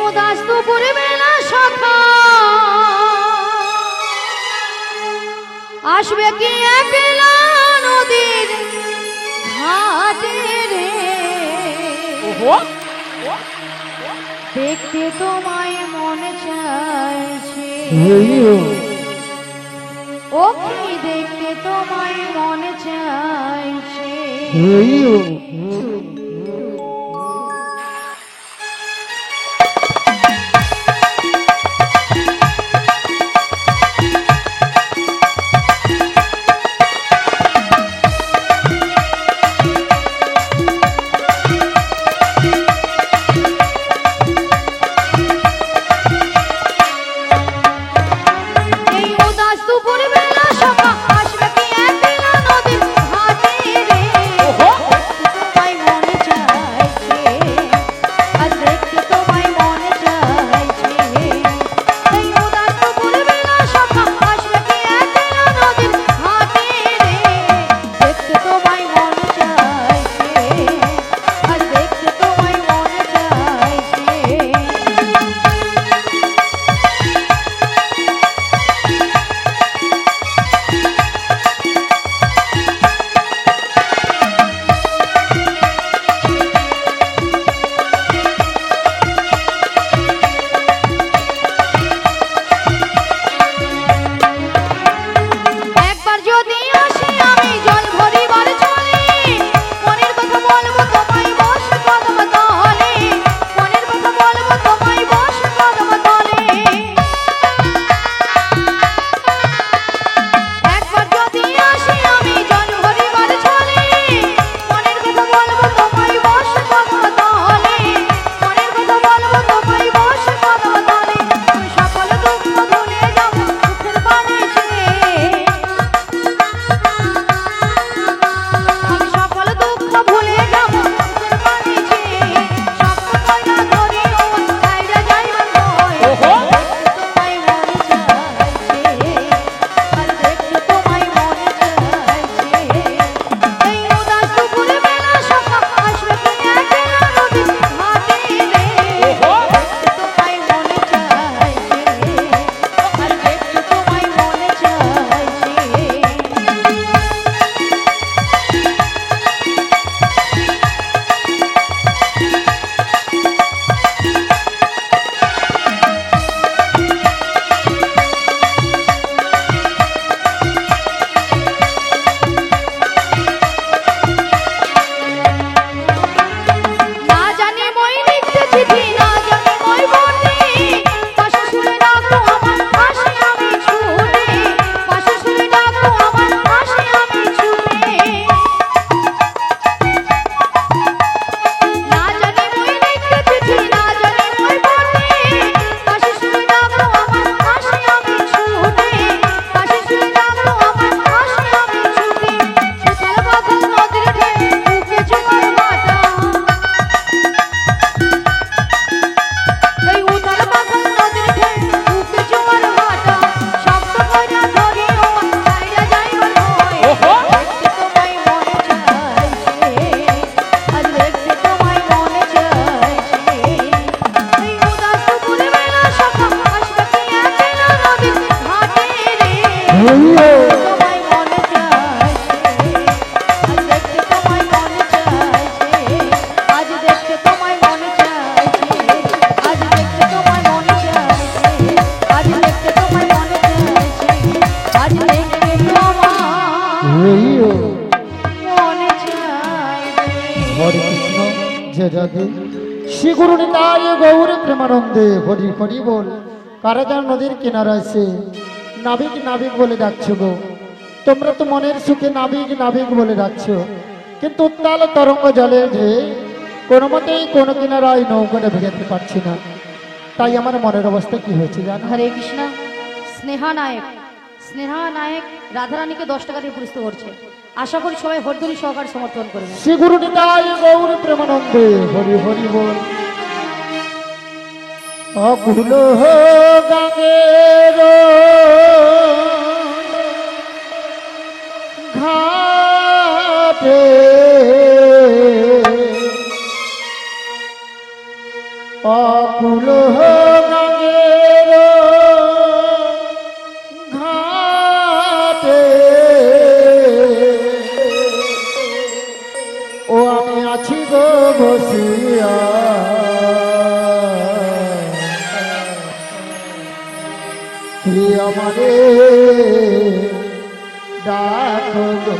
উদাস দুপুরে বেলা সখা আসবে কি একলা নদীর ঘাটে রে দেখতে তোমায় মনে চাইছে ও কি দেখতে তোমায় মনে চাইছে শ্রী গুরু নিতাই গৌর প্রেমানন্দে হরি হরি বল। কারাগার নদীর কিনারা এসে নাবিক নাবিক বলে ডাকছো গো। তোমরা তো মনের সুখে নাবিক নাবিক বলে ডাকছো, কিন্তু উত্তাল তরঙ্গ জলে ঢেউ কোনো মতেই কোনো কিনারায় নৌকাটা ভেজাতে পারছি না। তাই আমার মনের অবস্থা কি হয়েছে জানো? হরে কৃষ্ণ। স্নেহা নায়ক রাধারানীকে 10 টাকা দিয়ে পুরস্কৃত করছে। আশা করি সবাই হরধরি সহকার সমর্থন করবে। শ্রী গুরু নিতাই গৌর প্রেমানন্দে হরি হরি বল। অকুল গাঙ্গের ঘাটে অকুল গাঙ্গের ঘাটে ও আমি আছি গো বসিয়া কি আমারে ডাকো গো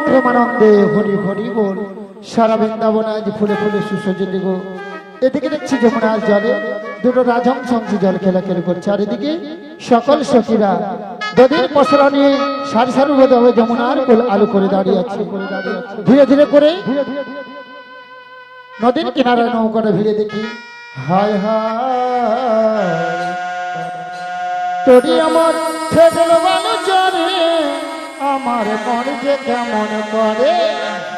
প্রেমানন্দে হরি হরি বল। সারা বৃন্দাবন আজ ফুলে ফুলে সুসজ্জিত গো। এদিকে দেখছি যমুনার জলে দুটো রাজহংস জল খেলাখেলি করছে, আর এদিকে সকল সখীরা নদীর পসরা নিয়ে সারি সারি ভাবে যমুনার কোল আলু করে দাঁড়িয়ে আছে। ধীরে ধীরে করে নদীর কিনারায় নৌকাটা ভিড়ে দেখি হায় হায় তোরি আমার ঠেকল ভালো জরে আমার মন যে কেমন করে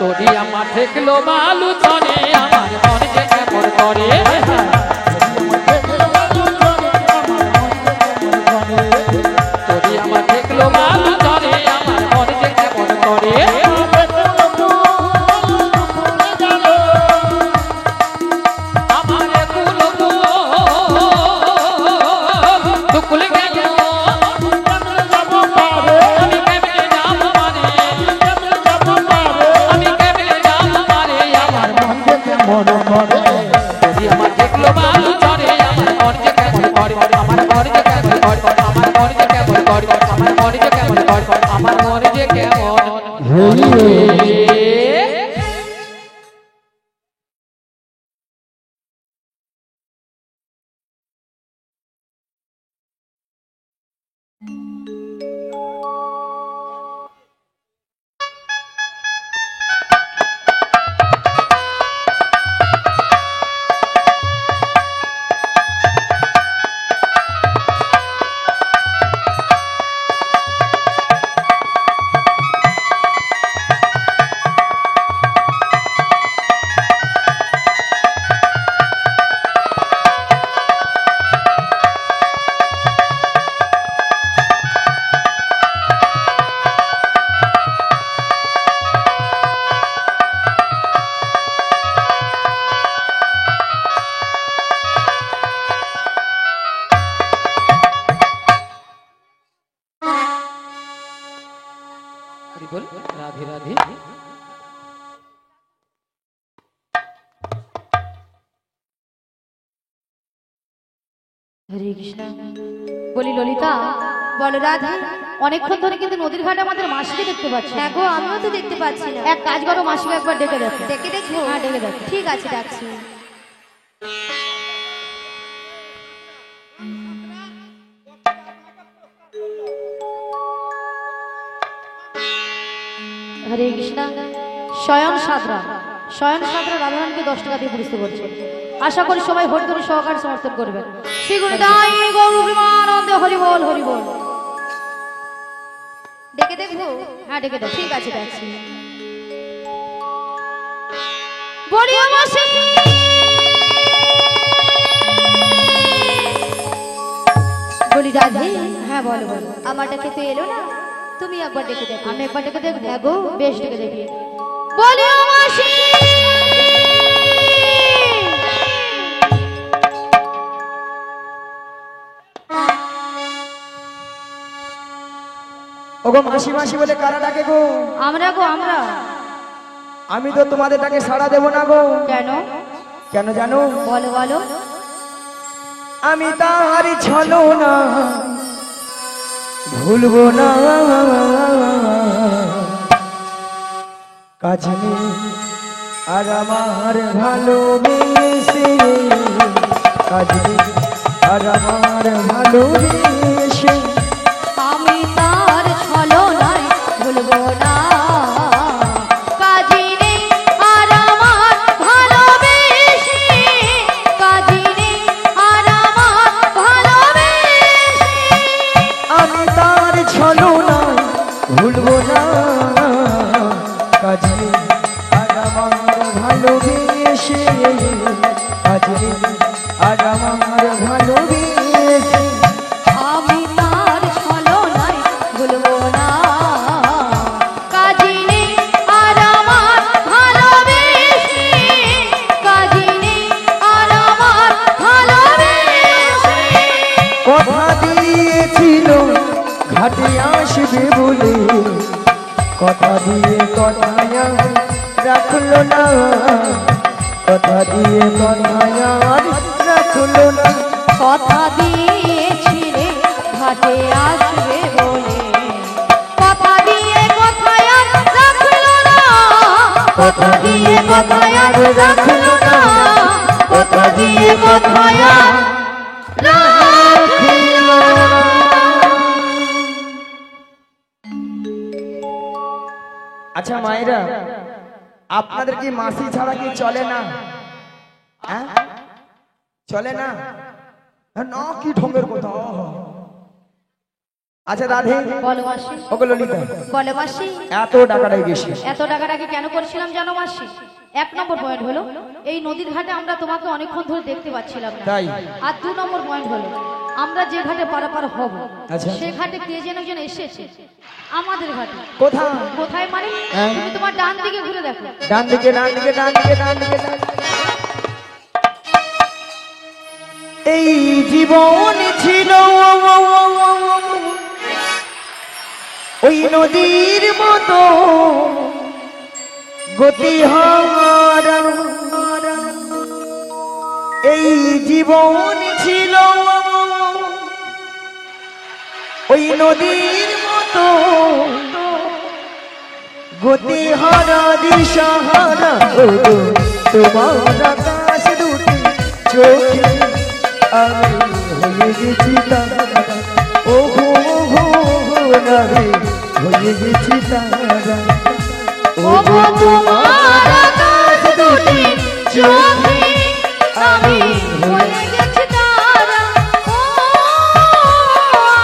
তোরি আমার ঠেকলো বালু চলে আমার মন যে কেমন করে ঠেকল ভালো জরে আমার মন যে কেমন করে তোরি আমার ঠেকলো বালু চলে আমার মন যে কেমন করে আমার কুল দুকুল গেল আমি কেমনে যাব মানে আমি কেমনে যাব মানে আমার মন করে যদি আমার দেখলো বালু চলে আমার মন যে কেমন করে আমার মন যে কেমন করে আমার মন যে কেমন করে আমার মন যে কেমন করে আমার মন যে কেমন রাধে রাধে হরে কৃষ্ণ বলি ললিতা বলো রাধা অনেকক্ষণ ধরে কিন্তু নদীর ঘাটে আমাদের মাসিকে দেখতে পাচ্ছি হ্যাঁ গো আমিও তো দেখতে পাচ্ছি না। এক কাজ করো মাসিকে একবার ডেকে দেখো ডেকে দেখবো? হ্যাঁ ডেকে দেখো ঠিক আছে, ডাকছি। হরে কৃষ্ণ শয়ন সাদরা রাধারানীকে 10 টাকা দিয়ে পুরস্কৃত করছে। আশা করি সবাই হরিধরি সহকারে সমর্থন করবেন। শ্রী গুরুদাই গৌর প্রেমানন্দে হরি বল হরি বল। ডেকে দেখবো? হ্যাঁ ডেকে দেখো ঠিক আছে, ডাকছি। বলিও মাসি বলি রাধে হ্যাঁ বলো বলো আমার ডাকে তো এলো না, তুমি একবার ডেকে দেখো। আমি একবার ডেকে দেখবো হ্যাঁ গো বেশ ডেকে দেখি বলিও মাসি ওগো মাসি মাসি বলে কারা ডাকে গো? আমরা আমি তো তোমাদের ডাকে সাড়া দেব না গো। কেন কেন জানো? বলো বলো আমি তার ছলো না ভুলবো না কাছে আর আমার ভালোবেসে কাছে আর আমার ভালোবেসে আমি তার ছলনায় ভুলবো না কাজী নেই আর আমার ভালোবেসে কাজী নেই আর আমার ভালোবেসে আমি তার ছলো না ভুলবো না কাজে আর আমার ভালোবেসে কাজে আর আমার ভালোবেসে আমি তার ছলনায় ভুলবো না কাজী নেই আর আমার ভালোবেসে কাজী নেই আর আমার ভালোবেসে কথা দিয়েছিল ঘাটে আসবে বলে কথা দিয়ে কথায় রাখলো না কথা দিয়ে কথায় রাখলো না কথা দিয়েছিলে ঘাটে আসবে বলে কথা দিয়ে কথায় আর রাখলো না কথা দিয়ে কথায় আর রাখলো না কথা দিয়ে কথায় আর রাখলো না। আচ্ছা মায়েরা, আপনাদের কি মাসি ছাড়া কি চলে না? হ্যাঁ চলে না? না কি ঢঙ্গের কথা। আচ্ছা দাদি, বলো মাসি। ওকে ললিতা, বলো মাসি। এত টাকাটাই বেশি। এত টাকাটাকে কেন করেছিলাম জানো মাসি? এক নম্বর পয়েন্ট হলো এই নদীর ঘাটে আমরা তোমাকে অনেকক্ষণ ধরে দেখতে পাচ্ছিলাম না। তাই? আর 2 নম্বর পয়েন্ট হলো আমরা যে ঘাটে পারাপার হব আচ্ছা। সে ঘাটে কে যেন একজন এসেছে আমাদের ঘাটে। কোথায়? কোথায় মানে? হ্যাঁ। তুমি তোমার ডান দিকে ঘুরে দেখো। ডান দিকে, ডান দিকে, ডান দিকে, ডান দিকে, ডান দিকে। এই জীবন ছিল ওই নদীর মতো গতি হারান। এই জীবন ছিল ওই নদীর মতো গতি হারা দিশাহারা। তোমার আকাশ দুটি চোখে আমি হয়ে গেছি তারা। ও গো নারে হয়ে গেছি তারা। ও গো তোমার আকাশ দুটি চোখে আমি হয়ে গেছি তারা, ও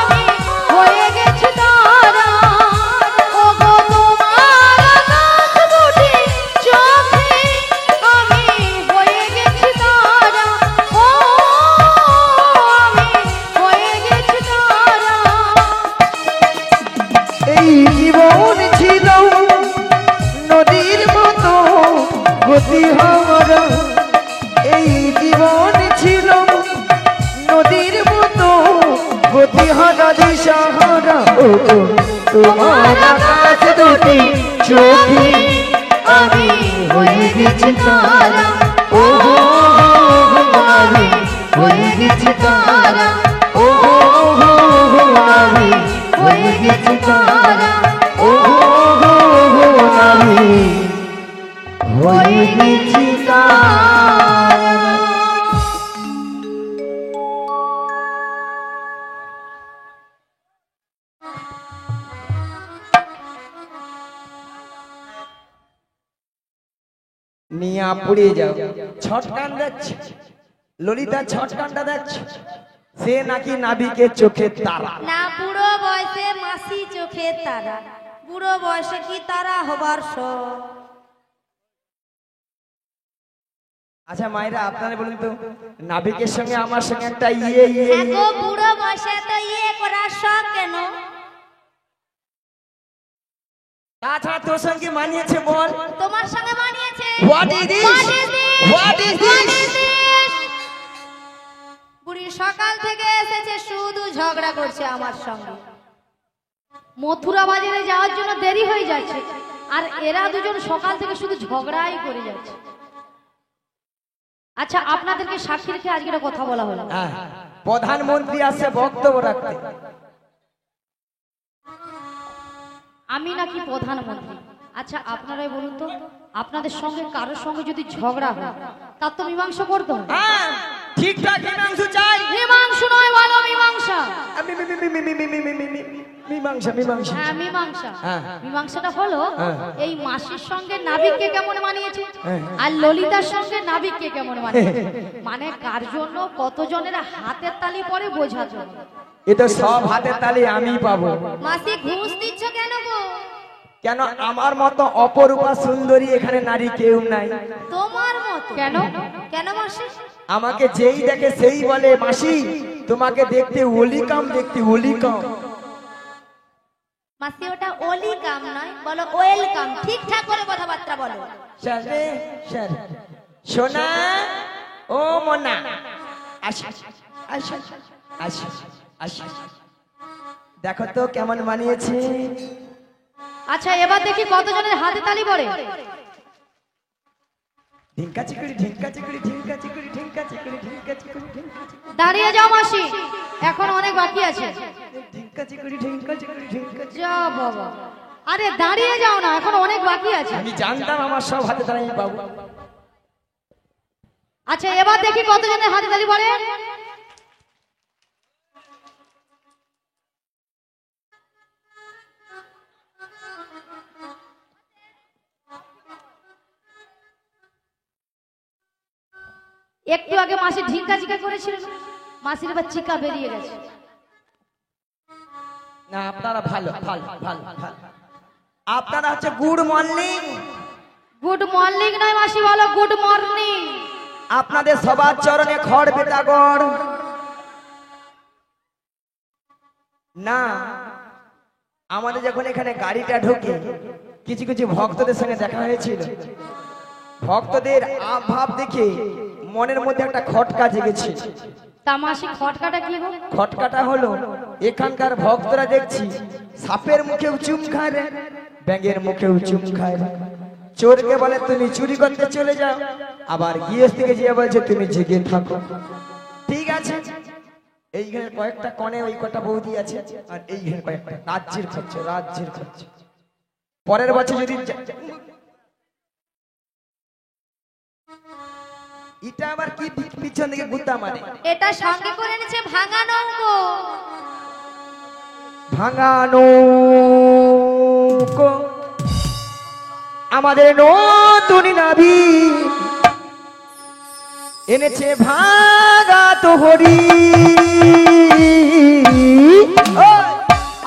আমি হয়ে গেছি তারা। ও গো তোমার আকাশ দুটি চোখে আমি হয়ে গেছি তারা, ও আমি হয়ে গেছি তারা। এই জীবন ছিল নদীর মতো গতি হারা। এই জীবন ছিল নদীর মতো গতি হারা দিশাহারা। ও তোমার আকাশ দুটি চোখে আমি হয়ে গেছি তারা। ও আমি হয়ে গেছি তারা। ও আমি হয়ে গেছি তারা। ও আমি হয়ে গেছি তারা। নিয়া পুড়ে যাও। ছটকান দেখছে ললিতা, ছটকানটা দেখছে। সে নাকি নাবিকের চোখের তারা। না, বুড়ো বয়সে মাসি চোখের তারা। বুড়ো বয়সে কি তারা হবার শখ। আচ্ছা মায়েরা, আপনারা বলুন তো, নাবিকের সঙ্গে আমার সঙ্গে একটা ইয়ে ইয়ে হ্যাঁ গো, বুড়ো বয়সে তো ইয়ে করার শখ কেন? তাছাড়া তোর সঙ্গে মানিয়েছে বল। তোমার সঙ্গে মানিয়েছে। What is this? What is this? What is this? What is this? বুড়ি সকাল থেকে এসেছে, শুধু ঝগড়া করছে আমার সঙ্গে। মথুরা বাজারে যাওয়ার জন্য দেরি হয়ে যাচ্ছে আর এরা দুজন সকাল থেকে শুধু ঝগড়াই করে যাচ্ছে। আচ্ছা, আপনাদেরকে সাক্ষী রেখে আজকে একটা কথা বলা হলো। হ্যাঁ, প্রধানমন্ত্রী আসছে বক্তব্য রাখতে। আমি নাকি প্রধানমন্ত্রী? আচ্ছা আপনারাই বলুন তো, আপনাদের সঙ্গে কারোর সঙ্গে যদি ঝগড়া হয় তার তো মীমাংসা করতে হবে। হ্যাঁ, ঠিকঠাক মীমাংসা চাই। মীমাংসা নয়, বলো মীমাংসা। মীমাংসা, মীমাংসা। হ্যাঁ মীমাংসা। হ্যাঁ। মীমাংসাটা হলো হ্যাঁ। এই মাসির সঙ্গে নাবিককে কেমন মানিয়েছে হ্যাঁ। আর ললিতার সঙ্গে নাবিককে কেমন মানিয়েছে, মানে কার জন্য কতজনের হাতের তালি পরে বোঝাতে হবে। এ তো সব হাতের তালি আমি পাবো। মাসি ঘুষ দিচ্ছ কেন গো? কেন আমার মতো অপরূপা সুন্দরী এখানে নারী কেউ নাই। তোমার মতো কেন? কেন মাসি? আমাকে যেই দেখে সেই বলে, মাসি তোমাকে দেখতে ওলিকাম, দেখতে ওলিকাম। মাসি ওটা ওলি কাম নয়, বলো ওয়েলকাম। ঠিকঠাক করে কথাবার্তা বলো। স্যার রে, স্যার সোনা, ও মোনা, আসো আসো আসো আসো, দেখো তো কেমন মানিয়েছে। আচ্ছা এবার দেখি কতজনের হাতে তালি পড়ে। ঢিঙ্কা চিকুড়ি, ঢিঙ্কা চিকুড়ি, ঢিঙ্কা চিকুড়ি, ঢিঙ্কা চিকুড়ি, ঢিঙ্কা চিকুড়ি, ঢিঙ্কা চিকুড়ি, দাঁড়িয়ে যাও মাসি, এখন অনেক বাকি আছে। ঢিঙ্কা চিকুড়ি, ঢিঙ্কা চিকুড়ি, ঢিঙ্কা চিকুড়ি। যা বাবা, আরে দাঁড়িয়ে যাও না, এখন অনেক বাকি আছে। আমি জানতাম আমার সব হাতে তালি পাবো। আচ্ছা এবার দেখি কতজনের হাতে তালি পড়ে। একটু আগে মাসি ঢিঙ্কা চিকা করেছিল না? মাসির এবার চিকা বেরিয়ে গেছে। না আপনারা ভালো ভালো ভালো ভালো আপনারা হচ্ছে গুড মর্নিং। গুড মর্নিং নয় মাসি, বলো গুড মর্নিং। আপনাদের সবার চরণে খড় বেতাগড়। না আমাদের যখন এখানে গাড়িটা ঢোকে কিছু কিছু ভক্তদের সঙ্গে দেখা হয়েছিল, ভক্তদের আভাব দেখে মনের মধ্যে একটা খটকা জেগেছে। তা মাসি খটকাটা কি গো? খটকাটা হলো এখানকার ভক্তরা দেখছি সাপের মুখেও চুম খায় রে, ব্যাঙের মুখেও চুম খায় রে। চোরকে বলে তুমি চুরি করতে চলে যাও, আবার গৃহস্থকে যে বলছে তুমি জেগে থাকো। ঠিক আছে, এইখানে কয়েকটা কনে ওই কটা বৌদি আছে, আর এইখানে কয়েকটা রাজ্যের খরচ, রাজ্যের খরচ। পরের বছর যদি এটা আবার কি পিছন দিকে গুত্তা মারে? এটা সঙ্গে করে এনেছে ভাঙা নৌকো। ভাঙানো আমাদের নতুন নাভি এনেছে ভাঙা তোহরি।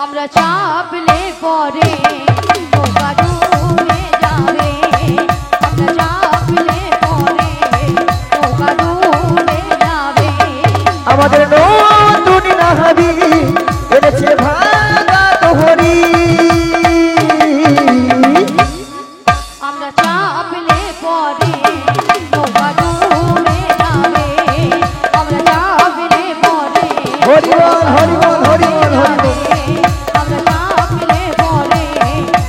আমরা চাপলে পরে নৌকা ডুবে যাবে, আমরা চাপলে পরে নৌকা ডুবে যাবে। আমাদের নতুন নাভি এনেছে ভাঙা তোহরি। আমরা চাপলে পরে নৌকা ডুবে যাবে, আমরা চাপলে পরে হরিবল হরিবল হরিবল হরিবল। আমরা চাপলে পরে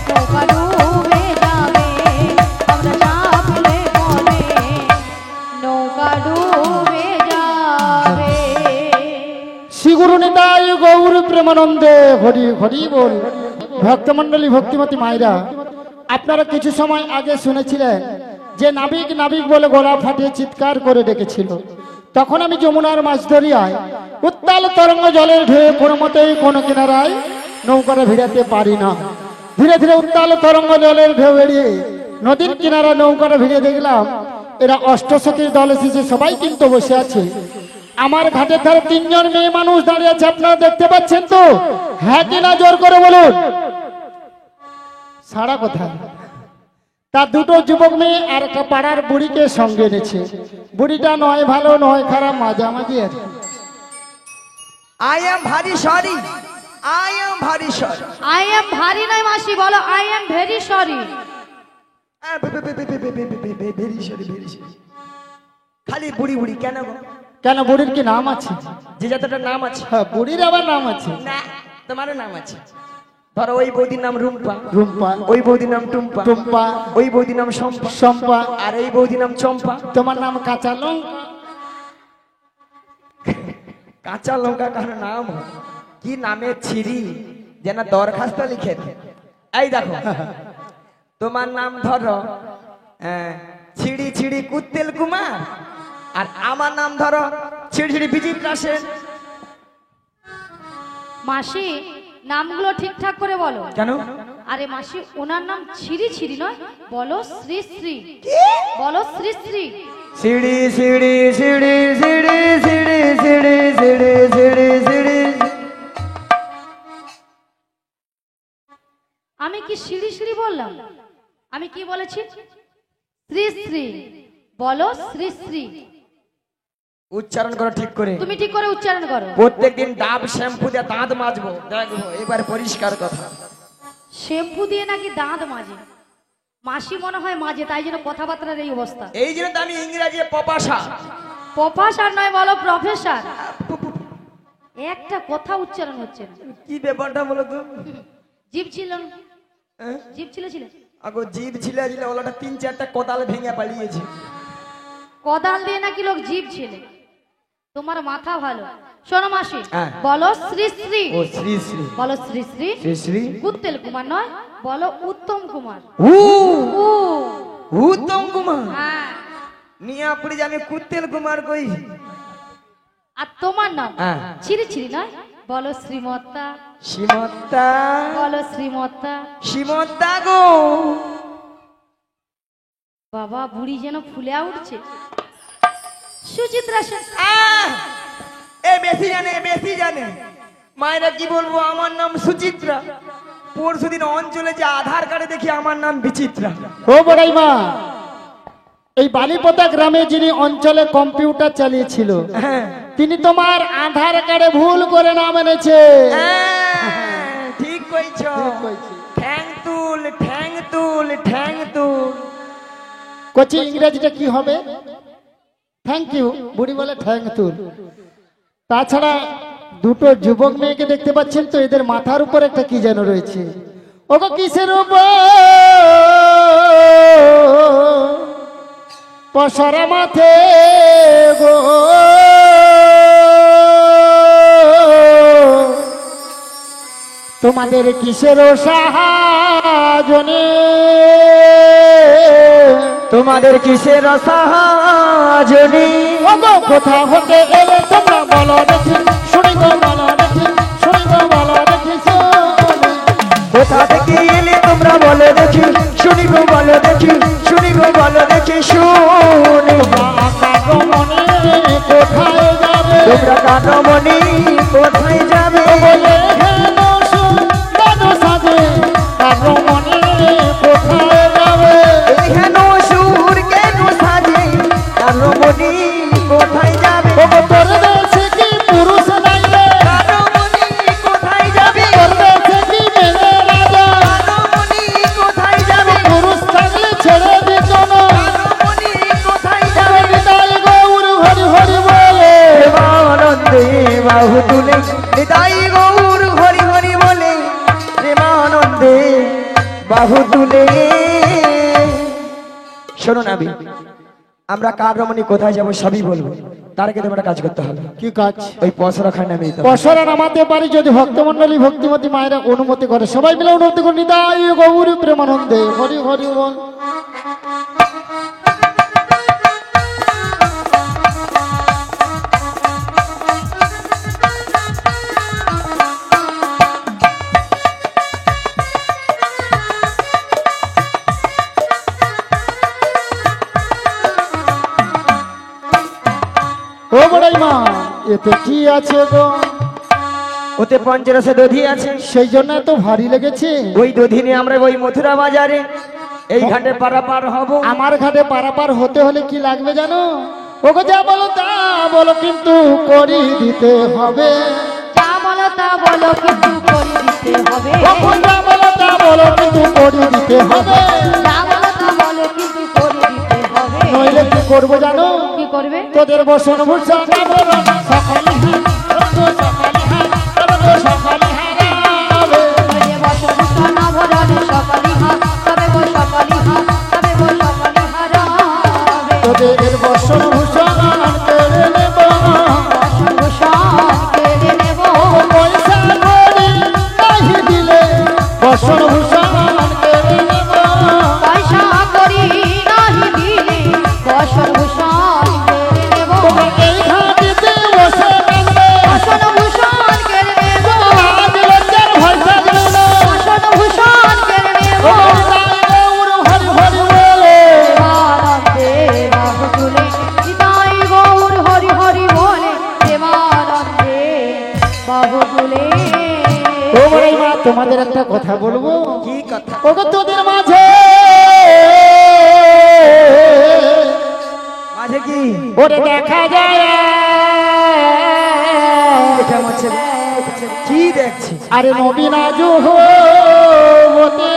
নৌকা ডুবে যাবে, আমরা চাপলে পরে নৌকা ডুবে যাবে। শ্রী গুরু নিতাই গৌর প্রেমানন্দে হরি হরি বল। ভক্তমণ্ডলী ভক্তিমতী মায়েরা, আপনারা কিছু সময় আগে শুনেছিলেন যে নাবিক নাবিক বলে গলা ফাটিয়ে চিৎকার করে ডেকেছিল। তখন আমি যমুনার মাছ ধরিয়ায় উত্তাল তরঙ্গ জলের ঢেউ কোনো মতেই কোনো কিনারায় নৌকাটা ভিড়াতে পারি না। ধীরে ধীরে উত্তাল তরঙ্গ জলের ঢেউ এড়িয়ে নদীর কিনারা নৌকাটা ভিড়ে দেখলাম এরা অষ্টসখীর দল এসেছে, সবাই কিন্তু বসে আছে। আমার ঘাটের ধারে তিনজন মেয়ে মানুষ দাঁড়িয়ে আছে, আপনারা দেখতে পাচ্ছেন তো? হ্যাঁ কিনা জোর করে বলুন। সারা কোথায়? তার দুটো যুবক মেয়ে আর একটা পাড়ার বুড়িকে সঙ্গে এনেছে। বুড়িটা নয় ভালো নয় খারাপ, মাঝামাঝি আছে। I am very sorry. I am very sorry. I am ভারী নয় মাসি, বলো I am very sorry. Very sorry, very sorry. খালি বুড়ি বুড়ি কেন গো? কেন, বুড়ির কি নাম আছে? যে যতটা নাম আছে। হ্যাঁ, বুড়ির আবার নাম আছে। না তোমারও নাম আছে। ধরো ওই বৌদির নাম রুম্পা, রুম্পা, ওই বৌদির নাম টুম্পা, টুম্পা, ওই বৌদির নাম শম্পা, শম্পা, আর এই বৌদির নাম চম্পা। তোমার নাম কাঁচা লঙ্কা। কাঁচা লঙ্কা কার নাম? কি নামে ছিরি যেন দরখাস্ত লিখে দে। এই দেখো তোমার নাম ধরো ছিড়ি ছিড়ি কুত্তেল কুমার, আর আমার নাম ধরো ছিড়ি ছিড়ি বিজিত রাসেন। মাসি নামগুলো ঠিকঠাক করে বলো। কেন? আরে মাসি ওনার নাম ছিরি ছিরি নয়, বলো শ্রী শ্রী, বলো শ্রী শ্রী। সিঁড়ি সিঁড়ি সিঁড়ি সিঁড়ি সিঁড়ি সিঁড়ি সিঁড়ি সিঁড়ি সিঁড়ি। আমি কি সিঁড়ি সিঁড়ি বললাম? আমি কি বলেছি? শ্রী শ্রী, বলো শ্রী শ্রী। উচ্চারণ করো ঠিক করে। তুমি ঠিক করে উচ্চারণ করো। প্রত্যেকদিন ডাব শ্যাম্পু দিয়ে দাঁত মাজবো, দেখবো এবার পরিষ্কার কথা। শ্যাম্পু দিয়ে নাকি দাঁত মাজে? মাসি মনে হয় মাঝে, তাই জন্য কথাবার্তার এই অবস্থা। এই জন্য তো আমি ইংরেজি পপাসা। প্রফেসর নয়, বলো প্রফেসর। একটা কথা উচ্চারণ হচ্ছে না। কি ব্যাপারটা বলো তো? জিভ ছিল না? হ্যাঁ? জিভ ছিল ছিল আগো জিভ ছিলে ছিলে ওলাটা 3-4টা কোদাল ভেঙে পালিয়েছে। কোদাল দিয়ে নাকি লোক জিভ ছিল। তোমার মাথা ভালো। শোনো মাসি, হ্যাঁ। বলো শ্রী শ্রী, ও শ্রী শ্রী বলো শ্রী শ্রী। শ্রী শ্রী কুত্তেল কুমার নয়, বলো উত্তম কুমার। উ ও উত্তম কুমার। হ্যাঁ। নিয়া পড়ি আমি কুত্তেল কুমার কই। আর তোমার নাম হ্যাঁ। ছিরি ছিরি নয়, বলো শ্রীমত্তা, শ্রীমত্তা বলো শ্রীমত্তা। শ্রীমত্তা গো। বাবা বুড়ি যেন ফুলে উঠছে। সুচিত্রা সেন। এ বেশি জানে মায়েরা কি বলবো, আমার নাম সুচিত্রা। পরশুদিন অঞ্চলে যে আধার কার্ডে দেখি আমার নাম বিচিত্রা। ও বড়াই মা, এই বালিপোতা গ্রামে যিনি অঞ্চলে কম্পিউটার চালিয়েছিল, হ্যাঁ তিনি তোমার আধার কার্ডে ভুল করে নাম এনেছে। ঠিক কইছ। ঠ্যাং তুল ঠ্যাং তুল ঠ্যাং তুল। কচি ইংরেজিটা কি হবে? Thank you. বুড়ি বলে থ্যাংক তুল। তাছাড়া দুটো যুবক মেয়েকে দেখতে পাচ্ছেন তো, এদের মাথার উপর একটা কি যেন রয়েছে। ওগো কিসের উপর পসরা মাথে গো, তোমাদের কিসের সাহায্যে, তোমাদের কিসের সাহায্যে, ওগো কোথা হতে এলে তোমরা বলো দেখি, শুনি গো বলো দেখি, শুনি গো বলো দেখি শুনি। কোথা থেকে এলে তোমরা বলো দেখি, শুনি গো বলো দেখি, শুনি গো বলো দেখি শুনি। মনে কোথায় যাবে, তোমরা কানমণি কোথায় যাবে, বলে হেন সুন্দর সাজে, মনে কোথায় যাবে। কেন সুর কেন সাজে, কানমণি কোথায় যাবে, ওগো তোর দেশে কি পুরুষ নাই রে, কানমণি কোথায় যাবে, তোর দেশে কি মেয়ে রাজা, কানমণি কোথায় যাবে, পুরুষ থাকলে ছেড়ে দিত না। কানমণি কোথায় যাবে। নিতাই গৌর হরি হরি বলে, প্রেমানন্দে বাহু তুলে, নিতাই গৌর হরি হরি বলে, প্রেমানন্দে বাহু তুলে। শোনো না বি, আমরা কার রমণী কোথায় যাবো সবই বলবো, তার আগে তোমার কাজ করতে হবে। কি কাজ? ওই পসরা খান নামে পসরা নামাতে পারি যদি ভক্তমন্ডলী ভক্তিমতী মায়েরা অনুমতি করে। সবাই মিলে অনুমতি করে নিতাই গৌর প্রেমানন্দে হরি হরি বল। ও বড়াই মা, এতে কি আছে গো? ওতে পঞ্চরসে দধি আছে, সেই জন্য এত ভারী লেগেছে। ওই দধি নিয়ে আমরা ওই মথুরা বাজারে এই ঘাটে পারাপার হব। আমার ঘাটে পারাপার হতে হলে কি লাগবে জানো? ওগো যা বলো তা বলো, কিন্তু করি দিতে হবে। যা বলো তা বলো কিন্তু করে দিতে হবে। ওগো যা বলো তা বলো, কিন্তু করি দিতে হবে। যা বলো তা বলো কিন্তু করে দিতে হবে। নইলে কি করবো জানো? কি করবে? তোদের বসন ভূষণ আবরণ সকালে সকালে হারাবে। ওরে বসভূষণ আভরণ সকালি হাত, তবে গো সকালি হাত, তবে গো সকালি হারাবে। তোদের বসন ভূষণ কেড়ে নেব, বসভূষণ কেড়ে নেব। পয়সা করি নাহি দিলে বসন ভূষণ কেড়ে নেব। পয়সা করি নাহি দিলে বসভূষণ কেড়ে নেব। এই ঘাটিতে বসে কাঁদবে, বসভূষণ কেড়ে নেব। আজ লজ্জার ভয় থাকবে না। বসভূষণ কেড়ে নেব। ও নিতাই গৌর হরি হরি বলে, প্রেমানন্দে বাহু তুলে, নিতাই গৌর হরি হরি বলে, প্রেমানন্দে বাহু তুলে। ও বড়াই মা, তোমাদের একটা কথা বলবো। কি কথা? ওগো তোদের মাঝে মাঝে কি ওরে দেখা যায়, দেখে মাঝে কি দেখছি? আরে নবীনা যুবতী,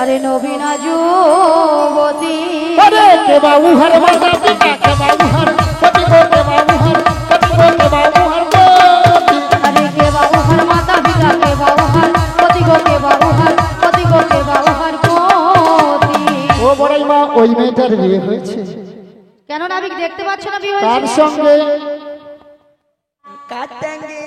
আরে নবীনা যুবতী, আরে কে বাবু হর মাতা পিতা, কে বাবু হর পতি গো, কে বাবু হর পতি গো, কে বাবু হর পতি। আরে কে বাবু হর মাতা পিতা, কে বাবু হর পতি গো, কে বাবু হর পতি গো, কে বাবু হর পতি। ও বড়াই মা, ওই মেয়েটার বিয়ে হয়েছে। কেন নাবিক দেখতে পাচ্ছ না বিয়ে তার হয়েছে? সঙ্গে কাটেঙ্গে